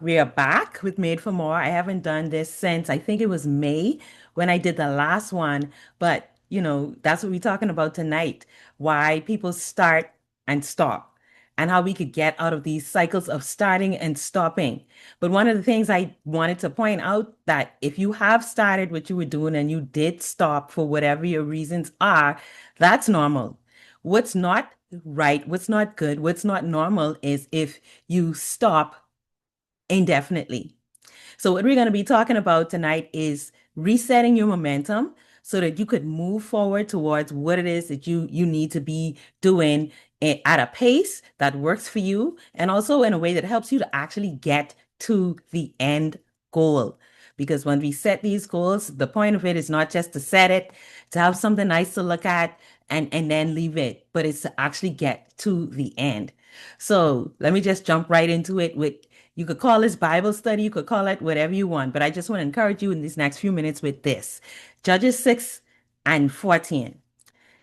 We are back with Made for More. I haven't done this since I think it was May when I did the last one, but that's what we're talking about tonight. Why people start and stop, and how we could get out of these cycles of starting and stopping. But one of the things I wanted to point out that if you have started what you were doing and you did stop for whatever your reasons are, that's normal. What's not right, what's not good, what's not normal is if you stop indefinitely. So, what we're going to be talking about tonight is resetting your momentum so that you could move forward towards what it is that you need to be doing at a pace that works for you and also in a way that helps you to actually get to the end goal. Because when we set these goals, the point of it is not just to set it, to have something nice to look at and then leave it, but it's to actually get to the end. So let me just jump right into it with you could call this Bible study, you could call it whatever you want, but I just want to encourage you in these next few minutes with this. Judges 6 and 14.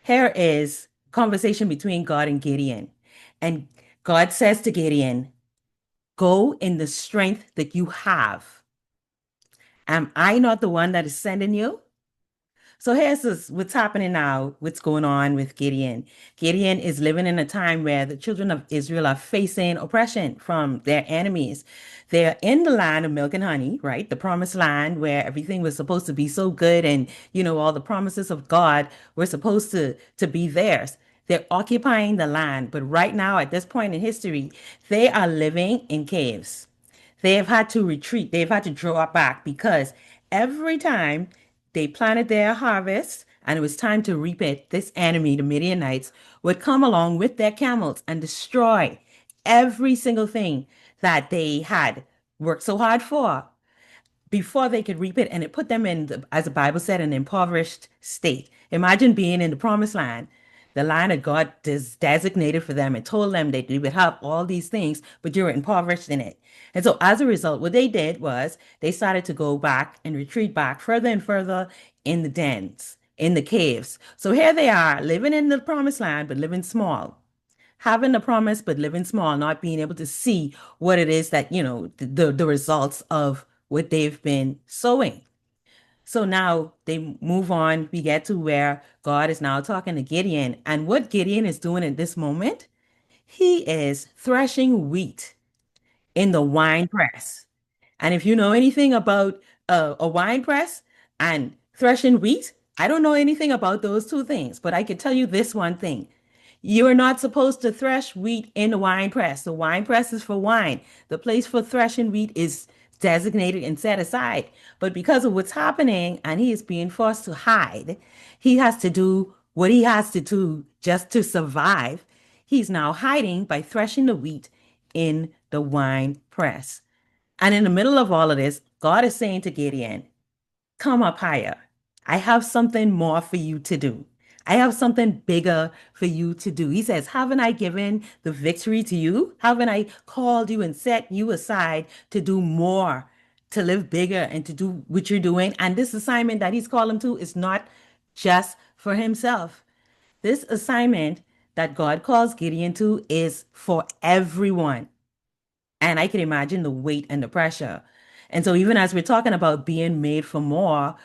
Here is conversation between God and Gideon. And God says to Gideon, go in the strength that you have. Am I not the one that is sending you? So here's what's happening now, what's going on with Gideon. Gideon is living in a time where the children of Israel are facing oppression from their enemies. They're in the land of milk and honey, right? The promised land where everything was supposed to be so good and, all the promises of God were supposed to be theirs. They're occupying the land, but right now, at this point in history, they are living in caves. They have had to retreat. They've had to draw back because every time they planted their harvest and it was time to reap it, this enemy, the Midianites, would come along with their camels and destroy every single thing that they had worked so hard for before they could reap it. And it put them in, as the Bible said, an impoverished state. Imagine being in the promised land, the land that God designated for them and told them that they would have all these things, but you're impoverished in it. And so as a result, what they did was they started to go back and retreat back further and further in the dens, in the caves. So here they are living in the promised land, but living small, having the promise but living small, not being able to see what it is that, the results of what they've been sowing. So now they move on. We get to where God is now talking to Gideon. And what Gideon is doing at this moment, he is threshing wheat in the wine press. And if you know anything about a wine press and threshing wheat, I don't know anything about those two things, but I can tell you this one thing. You are not supposed to thresh wheat in the wine press. The wine press is for wine. The place for threshing wheat is designated and set aside. But because of what's happening and he is being forced to hide, he has to do what he has to do just to survive. He's now hiding by threshing the wheat in the wine press. And in the middle of all of this, God is saying to Gideon, come up higher. I have something more for you to do. I have something bigger for you to do. He says, haven't I given the victory to you? Haven't I called you and set you aside to do more, to live bigger and to do what you're doing? And this assignment that he's called him to is not just for himself. This assignment that God calls Gideon to is for everyone. And I can imagine the weight and the pressure. And so, even as we're talking about being made for more,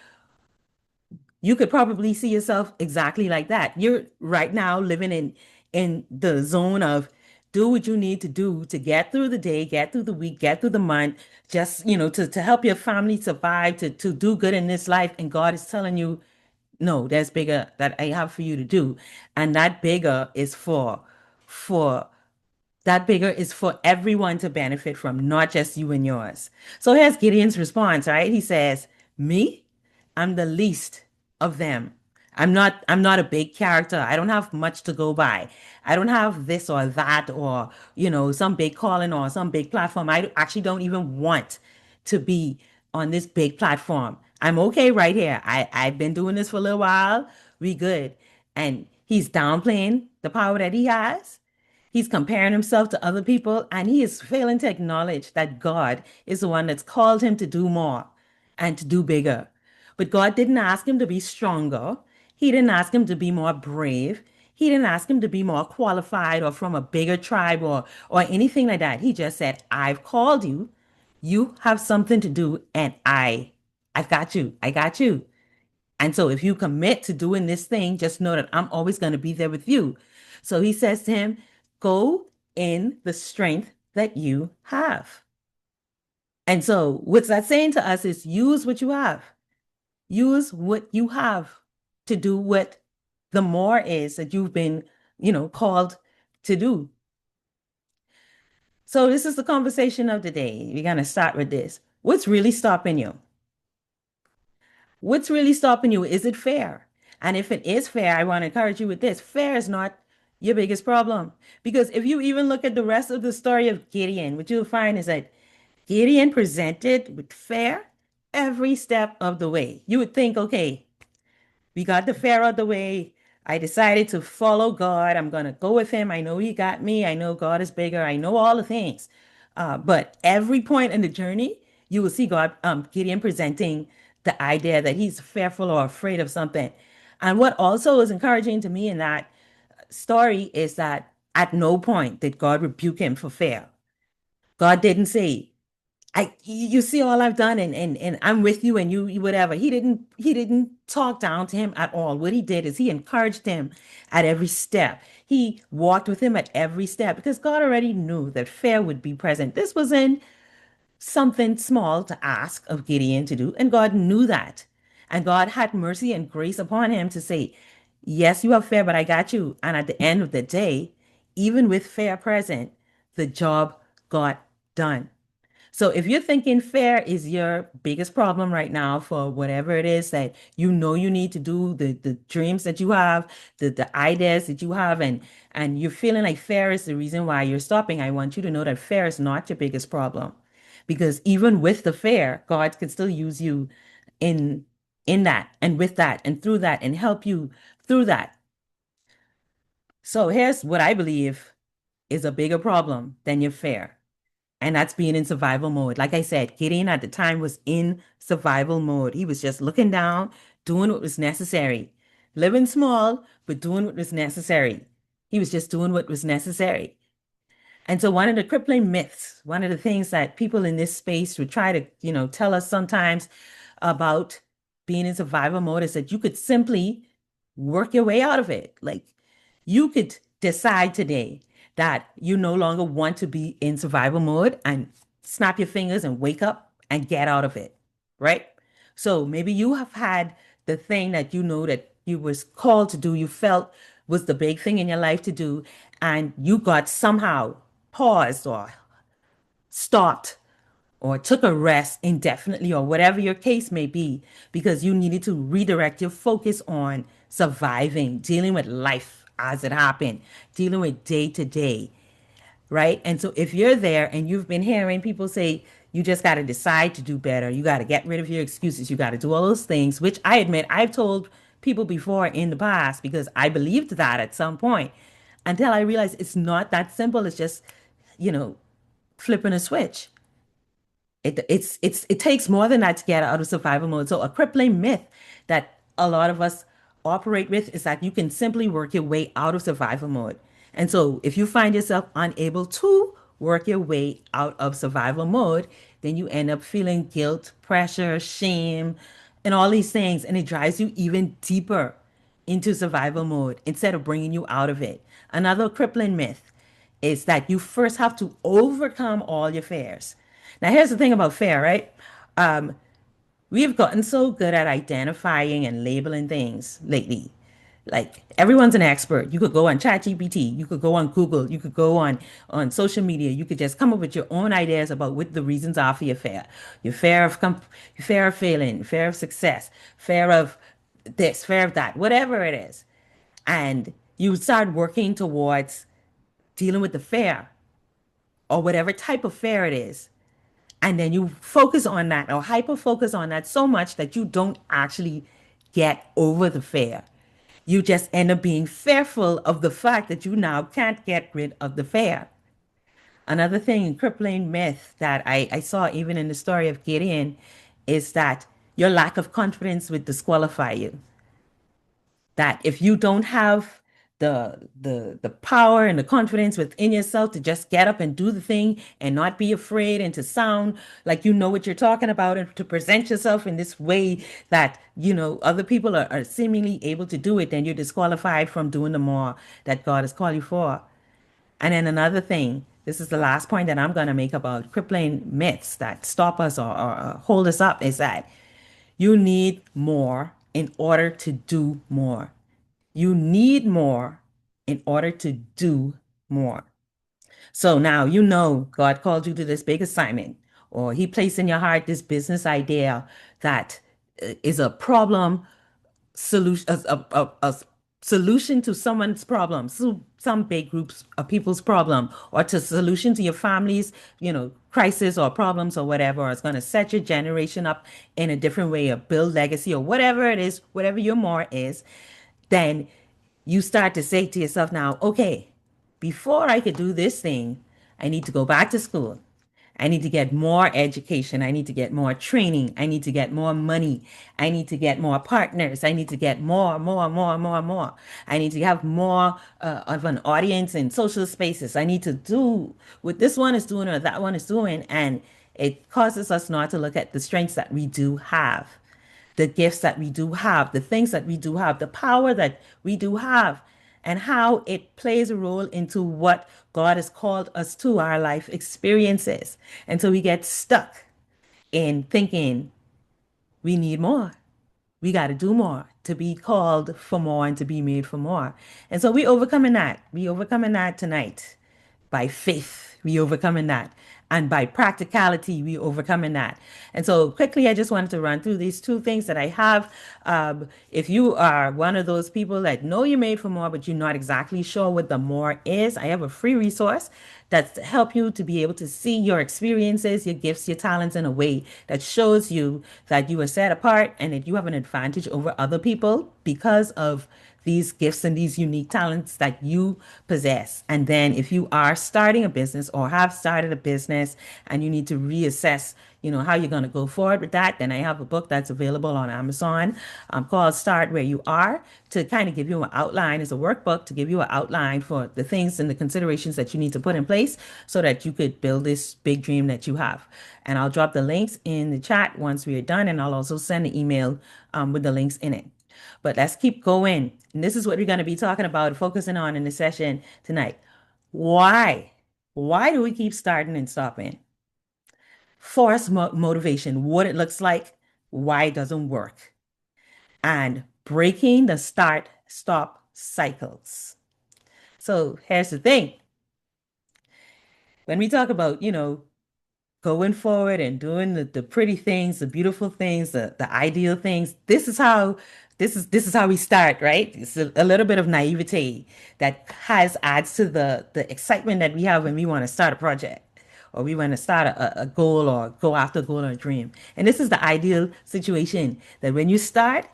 you could probably see yourself exactly like that. You're right now living in the zone of do what you need to do to get through the day, get through the week, get through the month, just, to help your family survive, to do good in this life. And God is telling you, no, there's bigger that I have for you to do. And for that bigger is for everyone to benefit from, not just you and yours. So here's Gideon's response, right? He says, me, I'm the least of them. I'm not a big character. I don't have much to go by. I don't have this or that or, some big calling or some big platform. I actually don't even want to be on this big platform. I'm okay right here. I've been doing this for a little while. We good. And he's downplaying the power that he has. He's comparing himself to other people and he is failing to acknowledge that God is the one that's called him to do more and to do bigger. But God didn't ask him to be stronger. He didn't ask him to be more brave. He didn't ask him to be more qualified or from a bigger tribe or anything like that. He just said, I've called you You have something to do, and I've got you. I got you. And so if you commit to doing this thing, just know that I'm always going to be there with you. So he says to him, go in the strength that you have. And so what's that saying to us is use what you have. Use what you have to do what the more is that you've been, called to do. So this is the conversation of the day. We're going to start with this. What's really stopping you? What's really stopping you? Is it fair? And if it is fair, I want to encourage you with this. Fair is not your biggest problem. Because if you even look at the rest of the story of Gideon, what you'll find is that Gideon presented with fair every step of the way. You would think, okay, we got the fair out of the way. I decided to follow God. I'm going to go with him. I know he got me. I know God is bigger. I know all the things. But every point in the journey, you will see God, Gideon presenting the idea that he's fearful or afraid of something. And what also is encouraging to me in that story is that at no point did God rebuke him for fear. God didn't say, you see all I've done and I'm with you and you whatever. He didn't talk down to him at all. What he did is he encouraged him at every step. He walked with him at every step because God already knew that fear would be present. This wasn't something small to ask of Gideon to do, and God knew that. And God had mercy and grace upon him to say, yes, you have fear, but I got you. And at the end of the day, even with fear present, the job got done. So if you're thinking fear is your biggest problem right now for whatever it is that you need to do, the dreams that you have, the ideas that you have, and you're feeling like fear is the reason why you're stopping, I want you to know that fear is not your biggest problem. Because even with the fear, God can still use you in in that and with that and through that and help you through that. So here's what I believe is a bigger problem than your fear. And that's being in survival mode. Like I said, Gideon at the time was in survival mode. He was just looking down, doing what was necessary, living small, but doing what was necessary. He was just doing what was necessary. And so one of the crippling myths, one of the things that people in this space would try to, tell us sometimes about being in survival mode is that you could simply work your way out of it. Like you could decide today that you no longer want to be in survival mode and snap your fingers and wake up and get out of it, right? So maybe you have had the thing that you know that you was called to do, you felt was the big thing in your life to do, and you got somehow paused or stopped or took a rest indefinitely or whatever your case may be because you needed to redirect your focus on surviving, dealing with life as it happened, dealing with day to day, right? And so if you're there and you've been hearing people say, you just got to decide to do better, you got to get rid of your excuses, you got to do all those things, which I admit I've told people before in the past because I believed that at some point until I realized it's not that simple. It's just, you know, flipping a switch. It takes more than that to get out of survival mode. So a crippling myth that a lot of us operate with is that you can simply work your way out of survival mode. And so if you find yourself unable to work your way out of survival mode, then you end up feeling guilt, pressure, shame, and all these things, and it drives you even deeper into survival mode instead of bringing you out of it. Another crippling myth is that you first have to overcome all your fears. Now, here's the thing about fear, right? Um, we've gotten so good at identifying and labeling things lately. Like everyone's an expert. You could go on ChatGPT, you could go on Google, you could go on social media. You could just come up with your own ideas about what the reasons are for your fear. Your fear of failing, fear of success, fear of this, fear of that, whatever it is. And you start working towards dealing with the fear or whatever type of fear it is. And then you focus on that or hyper focus on that so much that you don't actually get over the fear. You just end up being fearful of the fact that you now can't get rid of the fear. Another thing, crippling myth that I saw even in the story of Gideon is that your lack of confidence would disqualify you. That if you don't have the power and the confidence within yourself to just get up and do the thing and not be afraid and to sound like you know what you're talking about and to present yourself in this way that other people are seemingly able to do it, then you're disqualified from doing the more that God has called you for. And then another thing, this is the last point that I'm going to make about crippling myths that stop us or hold us up, is that you need more in order to do more. You need more in order to do more. So now you know God called you to this big assignment, or He placed in your heart this business idea that is a problem solution, a solution to someone's problem, so some big groups of people's problem, or to solution to your family's, crisis or problems or whatever, or it's going to set your generation up in a different way or build legacy or whatever it is, whatever your more is, then you start to say to yourself now, okay, before I could do this thing, I need to go back to school. I need to get more education. I need to get more training. I need to get more money. I need to get more partners. I need to get more, more, more, more, more. I need to have more of an audience in social spaces. I need to do what this one is doing or that one is doing. And it causes us not to look at the strengths that we do have, the gifts that we do have, the things that we do have, the power that we do have, and how it plays a role into what God has called us to, our life experiences. And so we get stuck in thinking we need more. We got to do more to be called for more and to be made for more. And so we overcoming that. We overcoming that tonight. By faith, we overcoming that. And by practicality, we overcoming that. And so quickly, I just wanted to run through these two things that I have. If you are one of those people that know you're made for more, but you're not exactly sure what the more is, I have a free resource that's to help you to be able to see your experiences, your gifts, your talents in a way that shows you that you are set apart and that you have an advantage over other people because of these gifts and these unique talents that you possess. And then if you are starting a business or have started a business and you need to reassess, how you're going to go forward with that, then I have a book that's available on Amazon called Start Where You Are, to kind of give you an outline. It's a workbook to give you an outline for the things and the considerations that you need to put in place so that you could build this big dream that you have. And I'll drop the links in the chat once we are done, and I'll also send an email with the links in it. But let's keep going. And this is what we're going to be talking about, focusing on in the session tonight. Why? Why do we keep starting and stopping? Force motivation, what it looks like, why it doesn't work, and breaking the start stop cycles. So here's the thing. When we talk about, going forward and doing the pretty things, the beautiful things, the ideal things. This is how we start, right? It's a little bit of naivete that has adds to the excitement that we have when we want to start a project or we want to start a goal or go after a goal or a dream. And this is the ideal situation that when you start,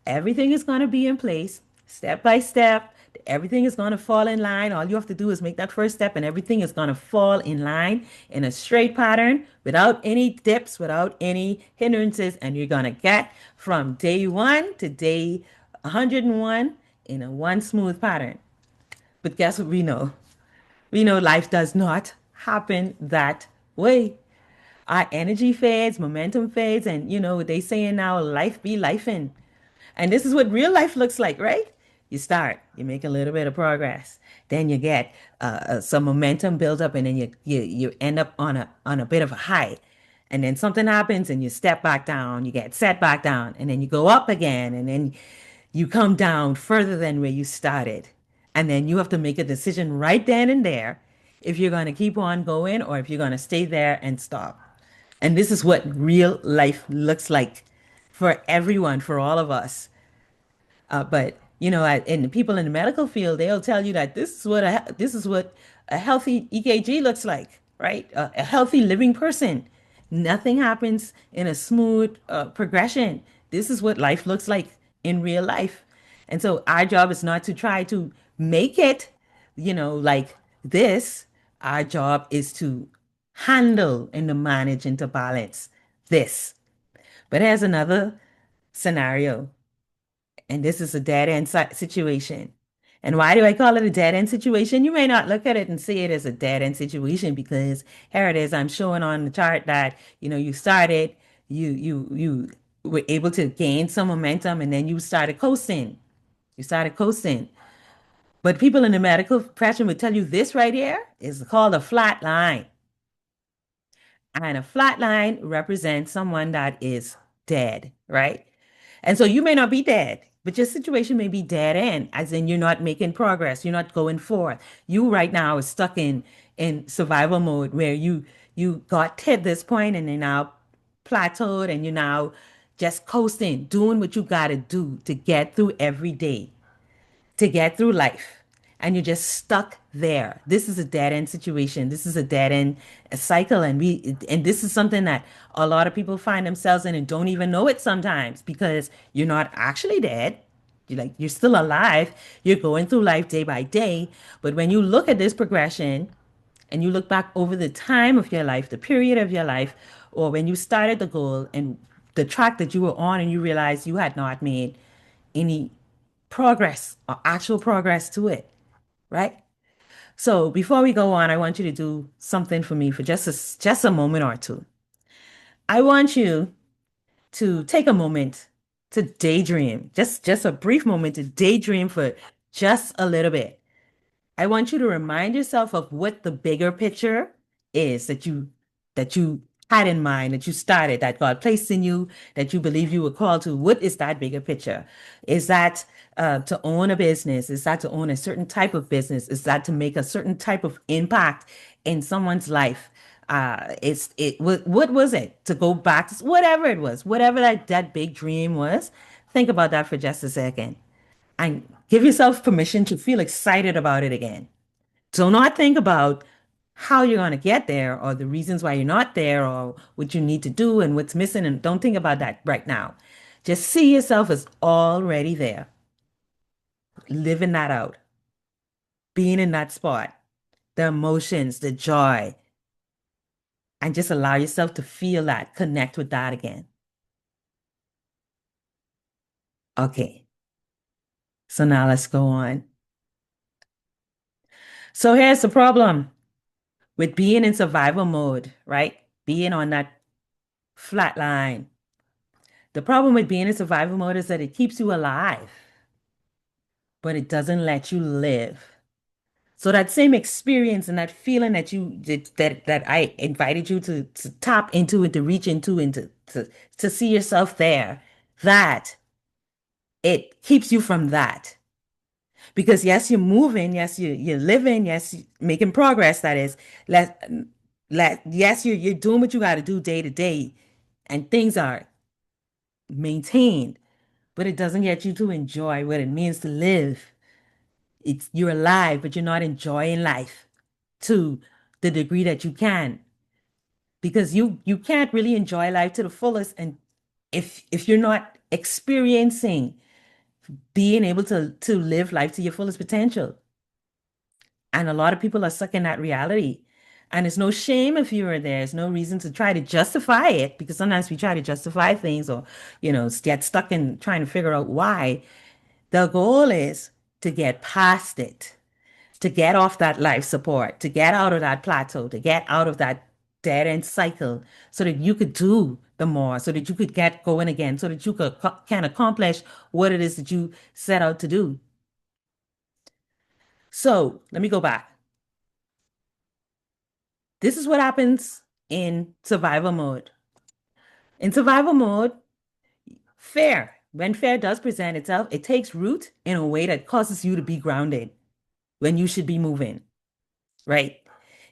everything is going to be in place step by step. Everything is going to fall in line. All you have to do is make that first step, and everything is going to fall in line in a straight pattern without any dips, without any hindrances. And you're going to get from day one to day 101 in a one smooth pattern. But guess what we know? We know life does not happen that way. Our energy fades, momentum fades, and they saying now life be lifing. And this is what real life looks like, right? You start, you make a little bit of progress, then you get some momentum build up, and then you end up on a bit of a high, and then something happens, and you step back down, you get set back down, and then you go up again, and then you come down further than where you started, and then you have to make a decision right then and there if you're going to keep on going or if you're going to stay there and stop. And this is what real life looks like for everyone, for all of us. But and the people in the medical field, they'll tell you that this is what a healthy EKG looks like, right? A healthy living person. Nothing happens in a smooth progression. This is what life looks like in real life. And so our job is not to try to make it, like this. Our job is to handle and to manage and to balance this. But here's another scenario, and this is a dead end situation. And why do I call it a dead end situation? You may not look at it and see it as a dead end situation because here it is. I'm showing on the chart that, you started, you were able to gain some momentum and then you started coasting. You started coasting. But people in the medical profession would tell you this right here is called a flat line. And a flat line represents someone that is dead, right? And so you may not be dead, but your situation may be dead end, as in you're not making progress, you're not going forward. You right now is stuck in survival mode where you got hit this point and you're now plateaued and you're now just coasting, doing what you gotta do to get through every day, to get through life, and you're just stuck there. This is a dead end situation. This is a dead end cycle, and this is something that a lot of people find themselves in and don't even know it sometimes because you're not actually dead. You're still alive. You're going through life day by day. But when you look at this progression and you look back over the time of your life, the period of your life, or when you started the goal and the track that you were on and you realized you had not made any progress or actual progress to it, right? So before we go on, I want you to do something for me for just a moment or two. I want you to take a moment to daydream, just a brief moment to daydream for just a little bit. I want you to remind yourself of what the bigger picture is that you had in mind, that you started, that God placed in you, that you believe you were called to. What is that bigger picture? Is that to own a business? Is that to own a certain type of business? Is that to make a certain type of impact in someone's life? What was it? To go back to whatever it was, whatever that big dream was. Think about that for just a second and give yourself permission to feel excited about it again. Do not think about how you're going to get there or the reasons why you're not there or what you need to do and what's missing. And don't think about that right now. Just see yourself as already there, living that out, being in that spot, the emotions, the joy, and just allow yourself to feel that, connect with that again. Okay, so now let's go on. So here's the problem with being in survival mode, right? Being on that flat line. The problem with being in survival mode is that it keeps you alive, but it doesn't let you live. So that same experience and that feeling that you did that I invited you to tap into and to reach into and to see yourself there, that it keeps you from that. Because yes, you're moving, yes, you're living, yes, you're making progress, that is. Let yes, you're doing what you got to do day to day, and things are maintained, but it doesn't get you to enjoy what it means to live. It's you're alive, but you're not enjoying life to the degree that you can because you can't really enjoy life to the fullest and if you're not experiencing being able to live life to your fullest potential. And a lot of people are stuck in that reality. And it's no shame if you are there. There's no reason to try to justify it because sometimes we try to justify things or, get stuck in trying to figure out why. The goal is to get past it, to get off that life support, to get out of that plateau, to get out of that dead end cycle so that you could do the more, so that you could get going again, so that you can accomplish what it is that you set out to do. So let me go back. This is what happens in survival mode. In survival mode, when fear does present itself, it takes root in a way that causes you to be grounded when you should be moving, right?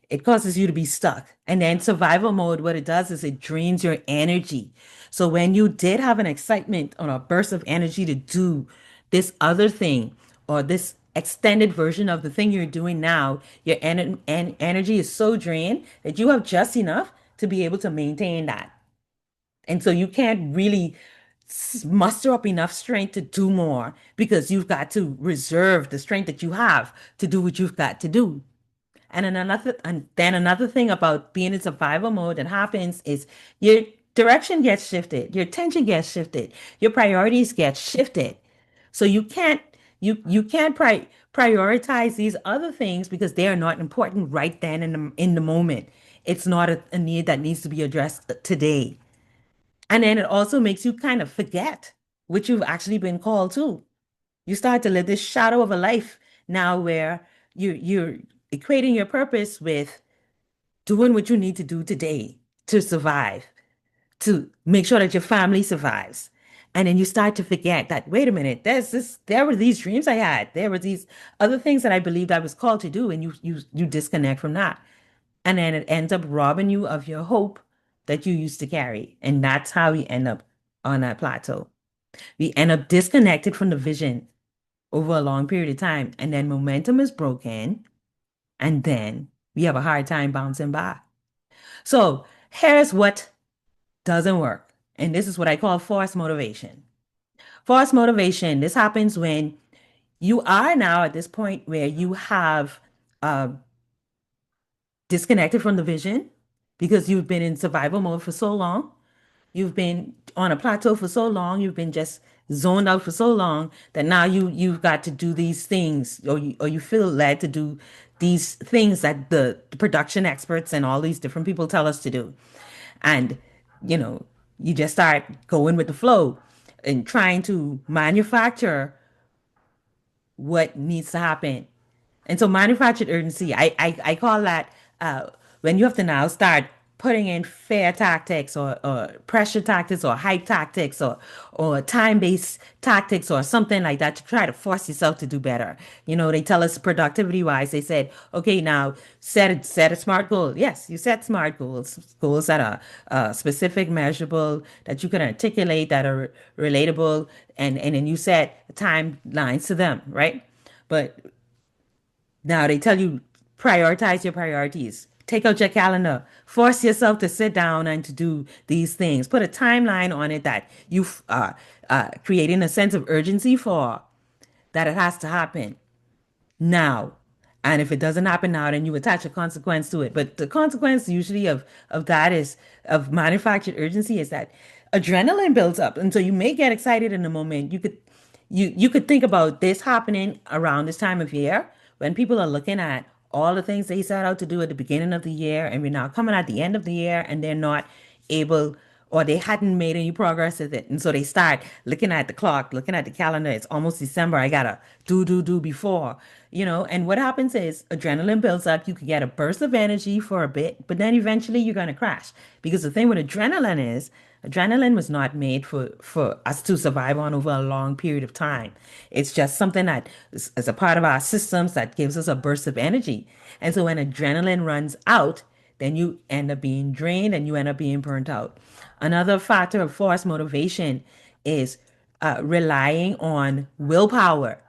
It causes you to be stuck. And then survival mode, what it does is it drains your energy. So when you did have an excitement or a burst of energy to do this other thing or this extended version of the thing you're doing now, your energy is so drained that you have just enough to be able to maintain that. And so you can't really muster up enough strength to do more because you've got to reserve the strength that you have to do what you've got to do. And then another thing about being in survival mode that happens is your direction gets shifted, your attention gets shifted, your priorities get shifted. So you can't prioritize these other things because they are not important right then in the moment. It's not a need that needs to be addressed today. And then it also makes you kind of forget what you've actually been called to. You start to live this shadow of a life now where you're equating your purpose with doing what you need to do today to survive, to make sure that your family survives. And then you start to forget that, wait a minute, there were these dreams I had. There were these other things that I believed I was called to do, and you disconnect from that. And then it ends up robbing you of your hope that you used to carry. And that's how we end up on that plateau. We end up disconnected from the vision over a long period of time. And then momentum is broken. And then we have a hard time bouncing back. So here's what doesn't work. And this is what I call forced motivation. Forced motivation, this happens when you are now at this point where you have uh, disconnected from the vision because you've been in survival mode for so long. You've been on a plateau for so long. You've been just zoned out for so long that now you've got to do these things, or you feel led to do these things that the production experts and all these different people tell us to do. And you know, you just start going with the flow and trying to manufacture what needs to happen. And so manufactured urgency, I call that when you have to now start putting in fear tactics or pressure tactics or hype tactics or time-based tactics or something like that to try to force yourself to do better. You know, they tell us productivity wise, they said, okay, now set a smart goal. Yes, you set smart goals, goals that are specific, measurable, that you can articulate, that are relatable, and then you set timelines to them, right? But now they tell you prioritize your priorities. Take out your calendar. Force yourself to sit down and to do these things. Put a timeline on it that you creating a sense of urgency for that it has to happen now. And if it doesn't happen now, then you attach a consequence to it. But the consequence usually of that is of manufactured urgency is that adrenaline builds up. And so you may get excited in the moment. You could think about this happening around this time of year when people are looking at all the things they set out to do at the beginning of the year, and we're now coming at the end of the year, and they're not able or they hadn't made any progress with it. And so they start looking at the clock, looking at the calendar. It's almost December. I gotta do before, you know. And what happens is adrenaline builds up. You could get a burst of energy for a bit, but then eventually you're gonna crash. Because the thing with adrenaline is adrenaline was not made for us to survive on over a long period of time. It's just something that is a part of our systems that gives us a burst of energy. And so when adrenaline runs out, then you end up being drained and you end up being burnt out. Another factor of forced motivation is relying on willpower.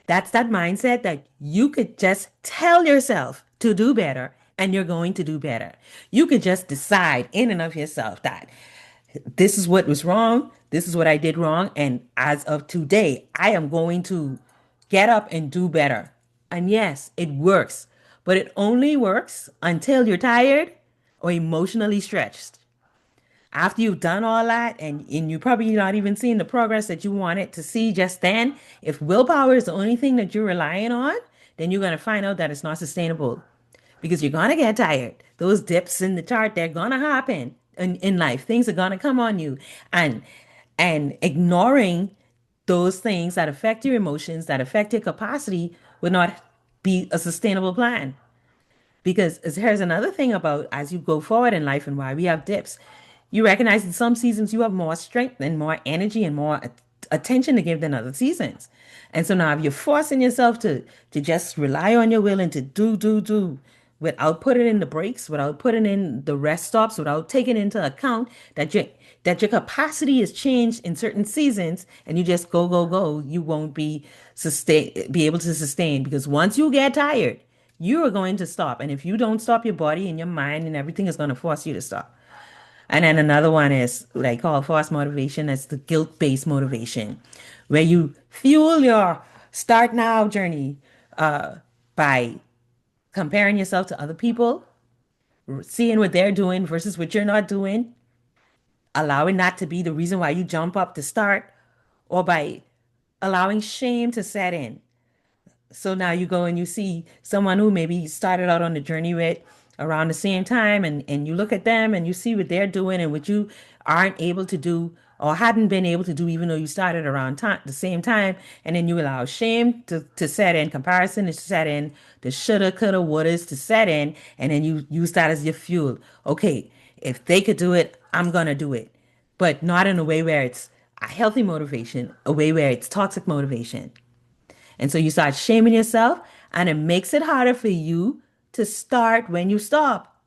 That's that mindset that you could just tell yourself to do better and you're going to do better. You could just decide in and of yourself that this is what was wrong, this is what I did wrong, and as of today, I am going to get up and do better. And yes, it works, but it only works until you're tired or emotionally stretched. After you've done all that and you're probably not even seeing the progress that you wanted to see just then, if willpower is the only thing that you're relying on, then you're going to find out that it's not sustainable because you're going to get tired. Those dips in the chart, they're going to happen in life. Things are going to come on you. And and ignoring those things that affect your emotions, that affect your capacity, would not be a sustainable plan. Because here's another thing about as you go forward in life and why we have dips. You recognize in some seasons you have more strength and more energy and more attention to give than other seasons. And so now if you're forcing yourself to just rely on your will and to do without putting in the breaks, without putting in the rest stops, without taking into account that your capacity is changed in certain seasons and you just go, you won't be able to sustain because once you get tired, you are going to stop. And if you don't stop, your body and your mind and everything is going to force you to stop. And then another one is what I call forced motivation. That's the guilt-based motivation, where you fuel your start now journey by comparing yourself to other people, seeing what they're doing versus what you're not doing, allowing that to be the reason why you jump up to start, or by allowing shame to set in. So now you go and you see someone who maybe started out on the journey with around the same time, and you look at them and you see what they're doing and what you aren't able to do or hadn't been able to do, even though you started around time, the same time. And then you allow shame to set in, comparison to set in, the shoulda, coulda, wouldas to set in. And then you use that as your fuel. Okay, if they could do it, I'm going to do it. But not in a way where it's a healthy motivation, a way where it's toxic motivation. And so you start shaming yourself, and it makes it harder for you to start when you stop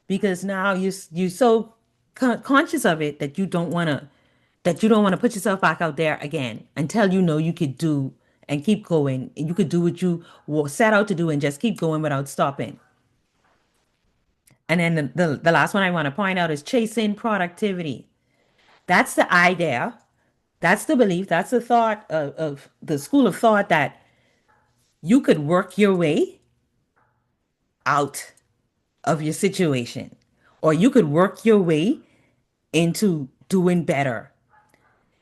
because now you're so conscious of it that you don't want to put yourself back out there again until you know you could do and keep going. You could do what you set out to do and just keep going without stopping. And then the last one I want to point out is chasing productivity. That's the idea. That's the belief. That's the thought of the school of thought that you could work your way out of your situation, or you could work your way into doing better,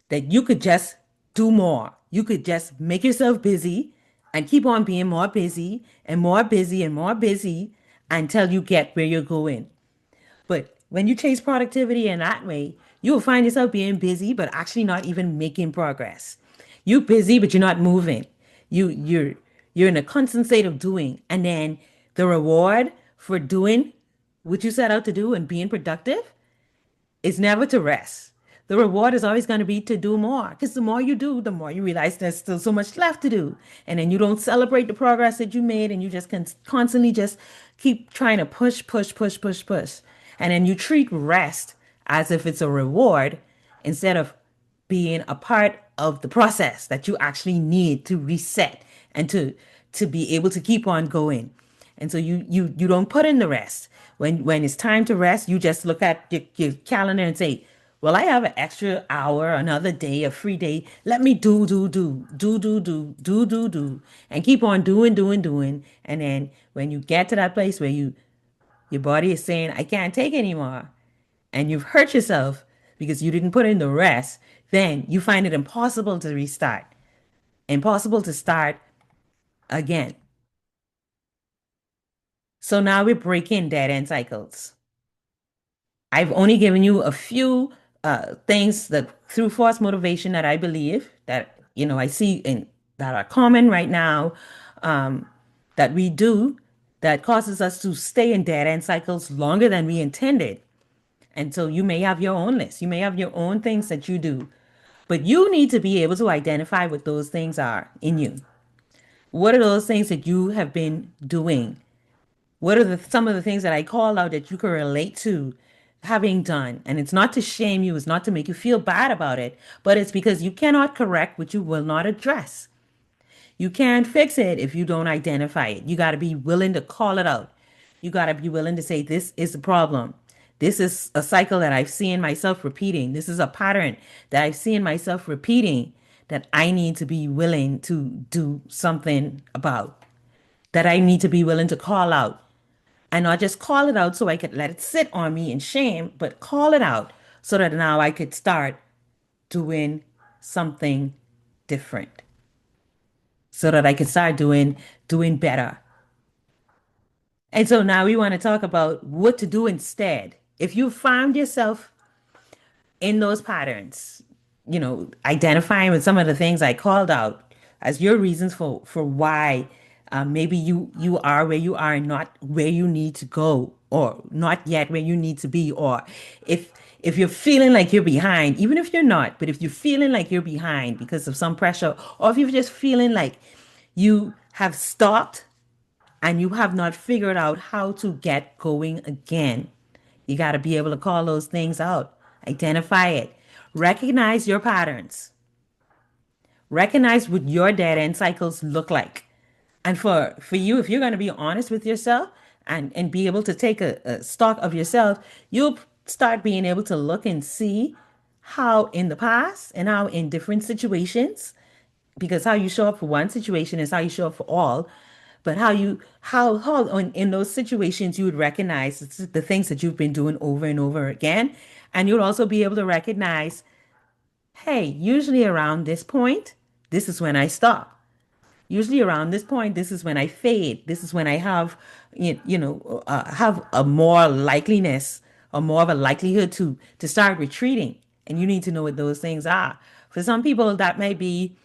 that you could just do more. You could just make yourself busy and keep on being more busy and more busy and more busy until you get where you're going. But when you chase productivity in that way, you will find yourself being busy, but actually not even making progress. You're busy, but you're not moving. You're in a constant state of doing. And then the reward for doing what you set out to do and being productive is never to rest. The reward is always going to be to do more because the more you do, the more you realize there's still so much left to do. And then you don't celebrate the progress that you made and you just constantly just keep trying to push, push, push, push, push. And then you treat rest as if it's a reward instead of being a part of the process that you actually need to reset and to be able to keep on going. And so you don't put in the rest. When it's time to rest, you just look at your calendar and say, well, I have an extra hour, another day, a free day. Let me do, and keep on doing, doing, doing. And then when you get to that place where your body is saying, I can't take anymore, and you've hurt yourself because you didn't put in the rest, then you find it impossible to restart, impossible to start again. So now we're breaking dead end cycles. I've only given you a few things that through force motivation that I believe that I see in that are common right now, um, that we do that causes us to stay in dead end cycles longer than we intended. And so you may have your own list. You may have your own things that you do, but you need to be able to identify what those things are in you. What are those things that you have been doing? What are some of the things that I call out that you can relate to having done? And it's not to shame you, it's not to make you feel bad about it, but it's because you cannot correct what you will not address. You can't fix it if you don't identify it. You got to be willing to call it out. You got to be willing to say, this is a problem. This is a cycle that I've seen myself repeating. This is a pattern that I've seen myself repeating that I need to be willing to do something about, that I need to be willing to call out. And not just call it out so I could let it sit on me in shame, but call it out so that now I could start doing something different, so that I could start doing better. And so now we want to talk about what to do instead. If you found yourself in those patterns, identifying with some of the things I called out as your reasons for why maybe you are where you are and not where you need to go, or not yet where you need to be, or if if you're feeling like you're behind, even if you're not, but if you're feeling like you're behind because of some pressure, or if you're just feeling like you have stopped and you have not figured out how to get going again. You got to be able to call those things out, identify it, recognize your patterns, recognize what your dead end cycles look like. And for you, if you're going to be honest with yourself and be able to take a stock of yourself, you'll start being able to look and see how in the past and how in different situations, because how you show up for one situation is how you show up for all. But how in those situations you would recognize the things that you've been doing over and over again, and you'll also be able to recognize, hey, usually around this point, this is when I stop. Usually around this point, this is when I fade. This is when I have, have a more likeliness or more of a likelihood to start retreating. And you need to know what those things are. For some people, that may be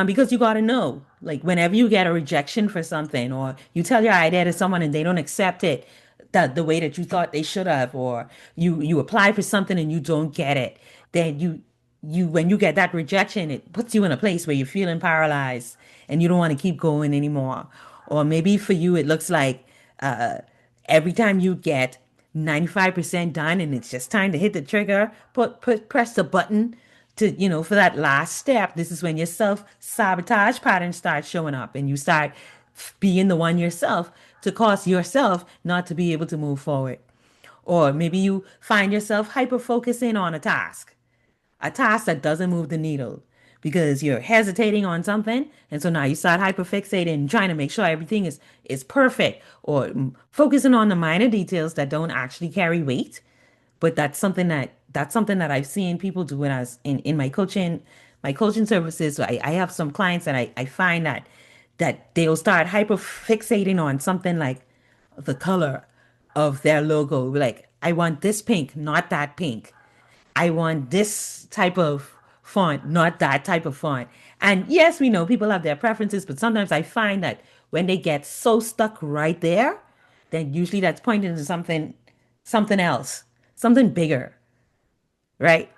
because you got to know, like whenever you get a rejection for something, or you tell your idea to someone and they don't accept it that the way that you thought they should have, or you apply for something and you don't get it, then you when you get that rejection, it puts you in a place where you're feeling paralyzed and you don't want to keep going anymore. Or maybe for you, it looks like uh, every time you get 95% done and it's just time to hit the trigger, press the button to, for that last step. This is when your self-sabotage pattern starts showing up and you start being the one yourself to cause yourself not to be able to move forward. Or maybe you find yourself hyper focusing on a task that doesn't move the needle because you're hesitating on something. And so now you start hyperfixating and trying to make sure everything is perfect, or focusing on the minor details that don't actually carry weight. But that's something that I've seen people do when I was in my coaching services. So I have some clients that I find that they'll start hyper fixating on something like the color of their logo. Like, I want this pink, not that pink. I want this type of font, not that type of font. And yes, we know people have their preferences, but sometimes I find that when they get so stuck right there, then usually that's pointing to something else, something bigger, right?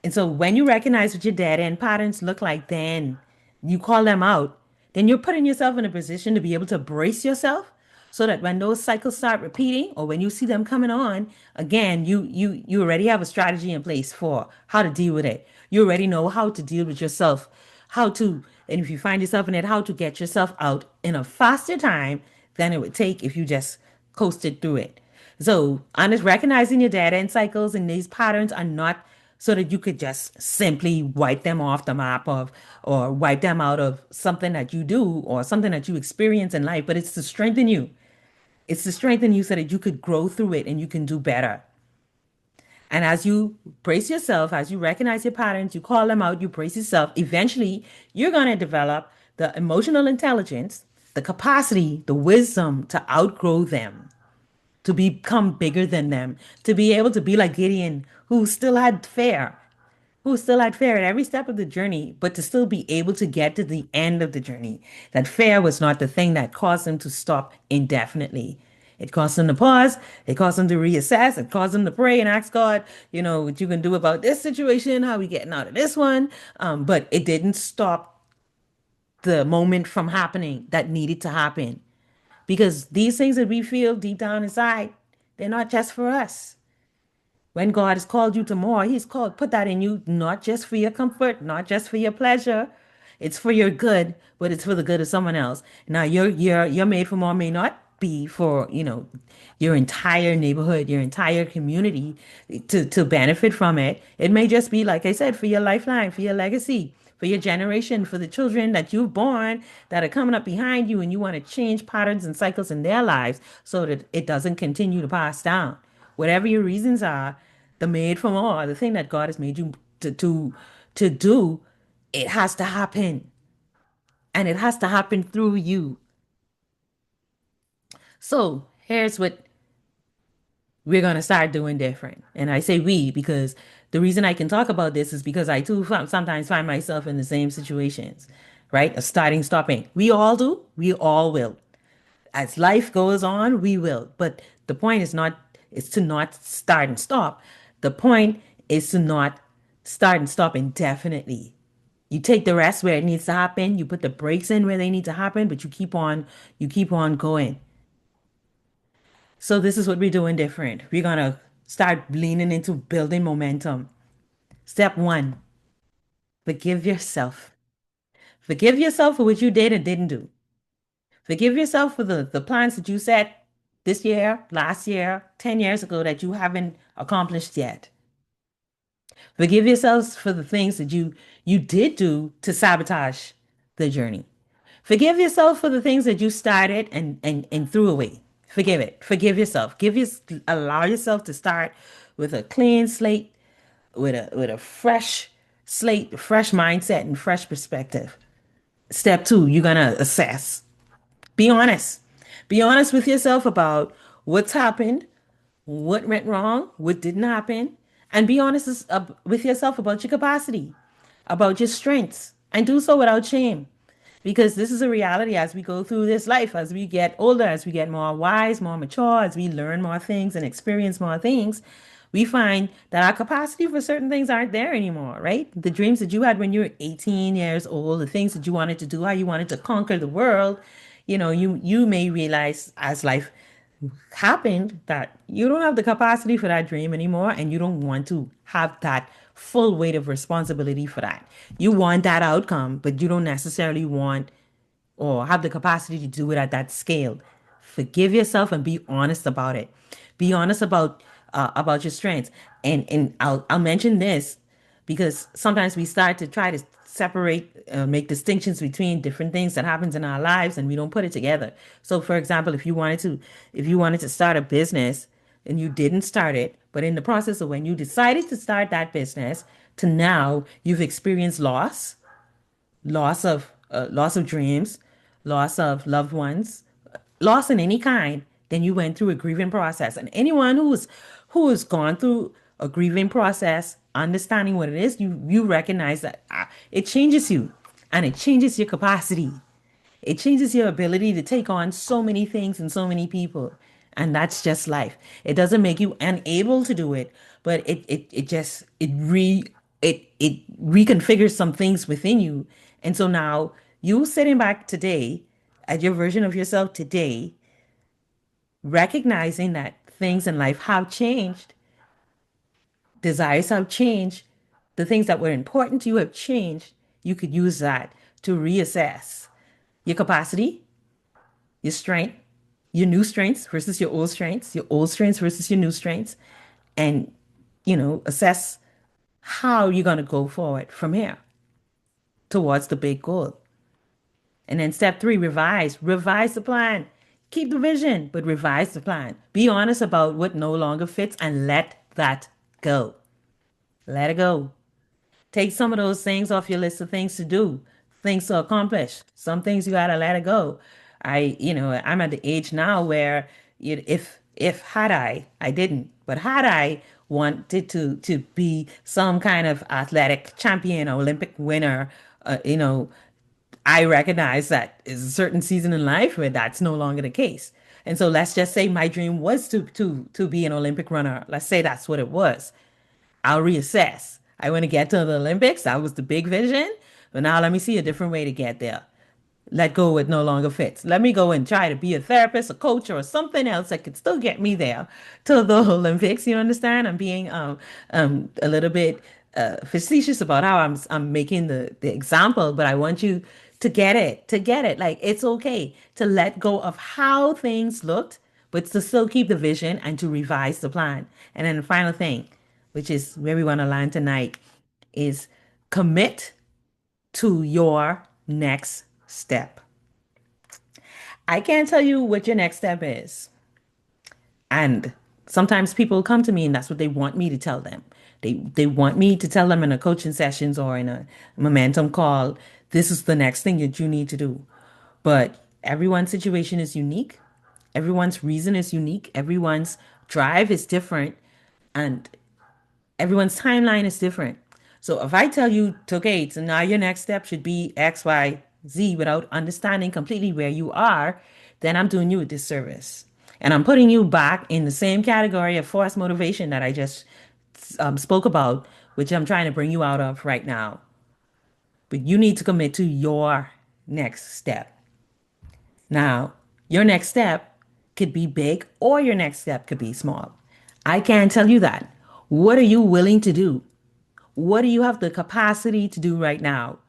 And so when you recognize what your dead end patterns look like, then you call them out, then you're putting yourself in a position to be able to brace yourself so that when those cycles start repeating or when you see them coming on, again, you already have a strategy in place for how to deal with it. You already know how to deal with yourself, and if you find yourself in it, how to get yourself out in a faster time than it would take if you just coasted through it. So, honest, recognizing your data and cycles and these patterns are not so that you could just simply wipe them off the map of or wipe them out of something that you do or something that you experience in life, but it's to strengthen you. It's to strengthen you so that you could grow through it and you can do better. And as you brace yourself, as you recognize your patterns, you call them out, you brace yourself, eventually you're going to develop the emotional intelligence, the capacity, the wisdom to outgrow them, to become bigger than them, to be able to be like Gideon, who still had fear at every step of the journey, but to still be able to get to the end of the journey. That fear was not the thing that caused him to stop indefinitely. It caused him to pause. It caused him to reassess. It caused him to pray and ask God, what you can do about this situation, how we getting out of this one. But it didn't stop the moment from happening that needed to happen. Because these things that we feel deep down inside, they're not just for us. When God has called you to more, put that in you, not just for your comfort, not just for your pleasure. It's for your good, but it's for the good of someone else. Now, your made for more may not be for, your entire neighborhood, your entire community to benefit from it. It may just be, like I said, for your lifeline, for your legacy, for your generation, for the children that you've born that are coming up behind you, and you want to change patterns and cycles in their lives so that it doesn't continue to pass down. Whatever your reasons are, the made for more, the thing that God has made you to do, it has to happen. And it has to happen through you. So here's what we're going to start doing different. And I say we because the reason I can talk about this is because I too sometimes find myself in the same situations, right? Of starting, stopping. We all do. We all will. As life goes on, we will. But the point is to not start and stop. The point is to not start and stop indefinitely. You take the rest where it needs to happen, you put the brakes in where they need to happen, but you keep on going. So this is what we're doing different. We're gonna start leaning into building momentum. Step one, forgive yourself. Forgive yourself for what you did and didn't do. Forgive yourself for the plans that you set this year, last year, 10 years ago that you haven't accomplished yet. Forgive yourselves for the things that you did do to sabotage the journey. Forgive yourself for the things that you started and threw away. Forgive it. Forgive yourself. Allow yourself to start with a clean slate, with a fresh slate, fresh mindset, and fresh perspective. Step two, you're gonna assess. Be honest. Be honest with yourself about what's happened, what went wrong, what didn't happen, and be honest with yourself about your capacity, about your strengths, and do so without shame. Because this is a reality as we go through this life, as we get older, as we get more wise, more mature, as we learn more things and experience more things, we find that our capacity for certain things aren't there anymore, right? The dreams that you had when you were 18 years old, the things that you wanted to do, how you wanted to conquer the world, you may realize as life happened that you don't have the capacity for that dream anymore and you don't want to have that full weight of responsibility for that. You want that outcome, but you don't necessarily want or have the capacity to do it at that scale. Forgive yourself and be honest about it. Be honest about your strengths. And I'll mention this because sometimes we start to try to separate, make distinctions between different things that happens in our lives, and we don't put it together. So, for example, if you wanted to start a business and you didn't start it, but in the process of when you decided to start that business, to now you've experienced loss of dreams, loss of loved ones, loss in any kind, then you went through a grieving process. And anyone who has gone through a grieving process, understanding what it is, you recognize that it changes you and it changes your capacity. It changes your ability to take on so many things and so many people. And that's just life. It doesn't make you unable to do it, but it reconfigures some things within you. And so now you sitting back today at your version of yourself today, recognizing that things in life have changed, desires have changed, the things that were important to you have changed, you could use that to reassess your capacity, your strength, your new strengths versus your old strengths versus your new strengths, and assess how you're going to go forward from here towards the big goal. And then step three, revise the plan. Keep the vision, but revise the plan. Be honest about what no longer fits and let that go. Let it go. Take some of those things off your list of things to do, things to accomplish. Some things you gotta let it go. I'm at the age now where if had I didn't, but had I wanted to be some kind of athletic champion or Olympic winner, I recognize that is a certain season in life where that's no longer the case. And so let's just say my dream was to be an Olympic runner. Let's say that's what it was. I'll reassess. I want to get to the Olympics. That was the big vision. But now let me see a different way to get there. Let go what no longer fits. Let me go and try to be a therapist, a coach, or something else that could still get me there to the Olympics. You understand? I'm being a little bit facetious about how I'm making the example, but I want you to get it. Like it's okay to let go of how things looked, but to still keep the vision and to revise the plan. And then the final thing, which is where we want to land tonight, is commit to your next step. I can't tell you what your next step is. And sometimes people come to me and that's what they want me to tell them. They want me to tell them in a coaching sessions or in a momentum call, this is the next thing that you need to do. But everyone's situation is unique. Everyone's reason is unique. Everyone's drive is different. And everyone's timeline is different. So if I tell you, okay, so now your next step should be X, Y, Z without understanding completely where you are, then I'm doing you a disservice. And I'm putting you back in the same category of forced motivation that I just spoke about, which I'm trying to bring you out of right now. But you need to commit to your next step. Now, your next step could be big or your next step could be small. I can't tell you that. What are you willing to do? What do you have the capacity to do right now?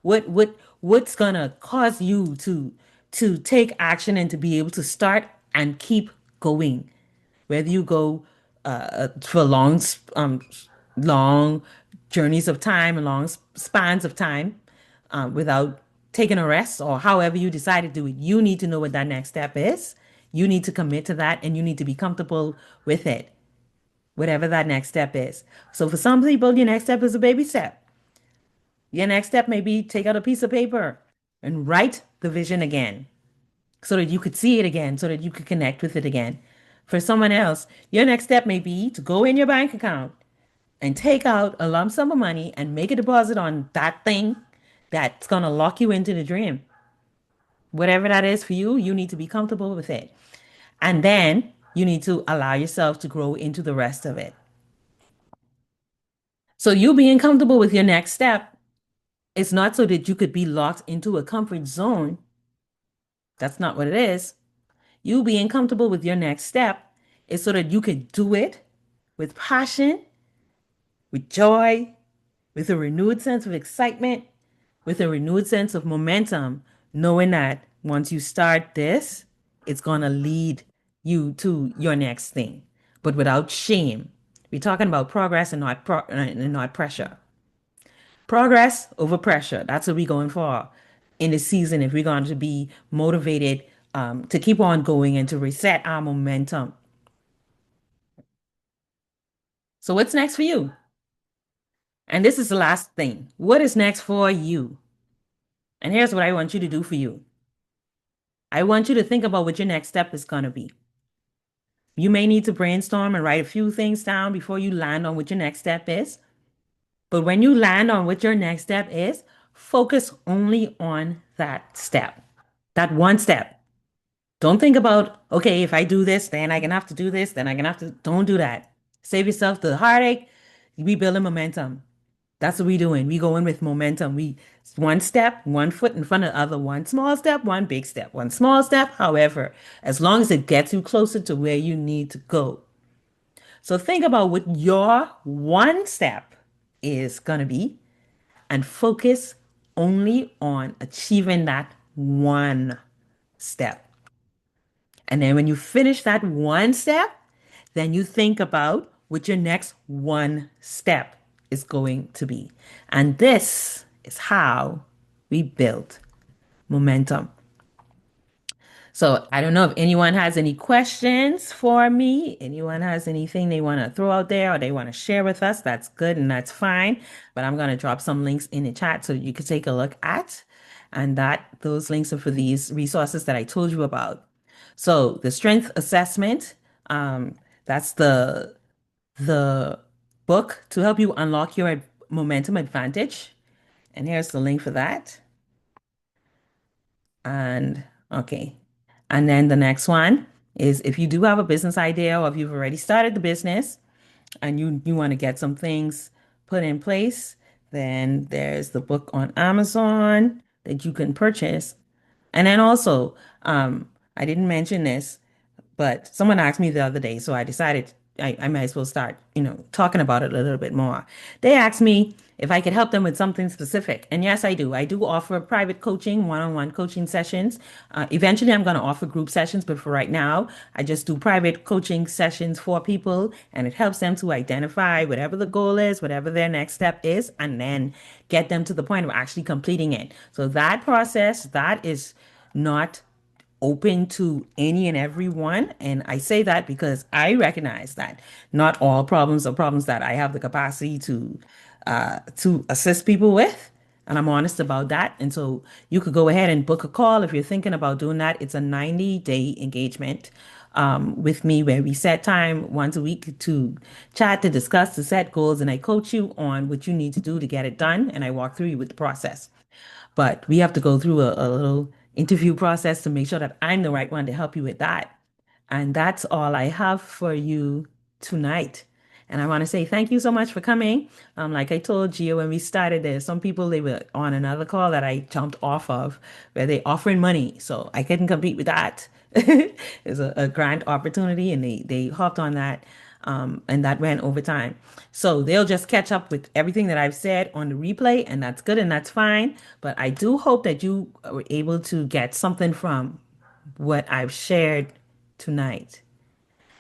What's gonna cause you to take action and to be able to start and keep going? Whether you go for long journeys of time and long spans of time without taking a rest or however you decide to do it, you need to know what that next step is. You need to commit to that and you need to be comfortable with it, whatever that next step is. So for some people, your next step is a baby step. Your next step may be take out a piece of paper. and write the vision again so that you could see it again, so that you could connect with it again. For someone else, your next step may be to go in your bank account and take out a lump sum of money and make a deposit on that thing that's going to lock you into the dream. Whatever that is for you, you need to be comfortable with it. And then you need to allow yourself to grow into the rest of it. So, you being comfortable with your next step is not so that you could be locked into a comfort zone. That's not what it is. You being comfortable with your next step is so that you could do it with passion, with joy, with a renewed sense of excitement, with a renewed sense of momentum, knowing that once you start this, it's going to lead you to your next thing, but without shame. We're talking about progress and not pressure. Progress over pressure. That's what we're going for in the season if we're going to be motivated to keep on going and to reset our momentum. So, what's next for you? And this is the last thing. What is next for you? And here's what I want you to do for you. I want you to think about what your next step is going to be. You may need to brainstorm and write a few things down before you land on what your next step is. But when you land on what your next step is, focus only on that step, that one step. Don't think about, okay, if I do this, then I can have to do this, then I can have to. Don't do that. Save yourself the heartache. We building momentum. That's what we doing. We going with momentum. We one step, one foot in front of the other, one small step, one big step, one small step. However, as long as it gets you closer to where you need to go. So think about what your one step is gonna be and focus only on achieving that one step. And then when you finish that one step, then you think about what your next one step is going to be. And this is how we build momentum. So I don't know if anyone has any questions for me. Anyone has anything they want to throw out there or they want to share with us, that's good and that's fine. But I'm going to drop some links in the chat so you can take a look at. And that those links are for these resources that I told you about. So the strength assessment, that's the book to help you unlock your momentum advantage. And here's the link for that. And okay. And then the next one is if you do have a business idea or if you've already started the business and you want to get some things put in place, then there's the book on Amazon that you can purchase. And then also, I didn't mention this, but someone asked me the other day, so I decided I might as well start, talking about it a little bit more. They asked me if I could help them with something specific. And yes, I do. I do offer private coaching, one-on-one coaching sessions. Eventually, I'm going to offer group sessions, but for right now, I just do private coaching sessions for people, and it helps them to identify whatever the goal is, whatever their next step is, and then get them to the point of actually completing it. So that process, that is not open to any and everyone. And I say that because I recognize that not all problems are problems that I have the capacity to assist people with. And I'm honest about that. And so you could go ahead and book a call if you're thinking about doing that. It's a 90-day engagement with me where we set time once a week to chat, to discuss, to set goals. And I coach you on what you need to do to get it done. And I walk through you with the process. But we have to go through a little interview process to make sure that I'm the right one to help you with that. And that's all I have for you tonight. And I want to say thank you so much for coming. Like I told you when we started this, some people they were on another call that I jumped off of where they offering money. So I couldn't compete with that. It's a grant opportunity and they hopped on that. And that went over time. So they'll just catch up with everything that I've said on the replay, and that's good and that's fine. But I do hope that you were able to get something from what I've shared tonight.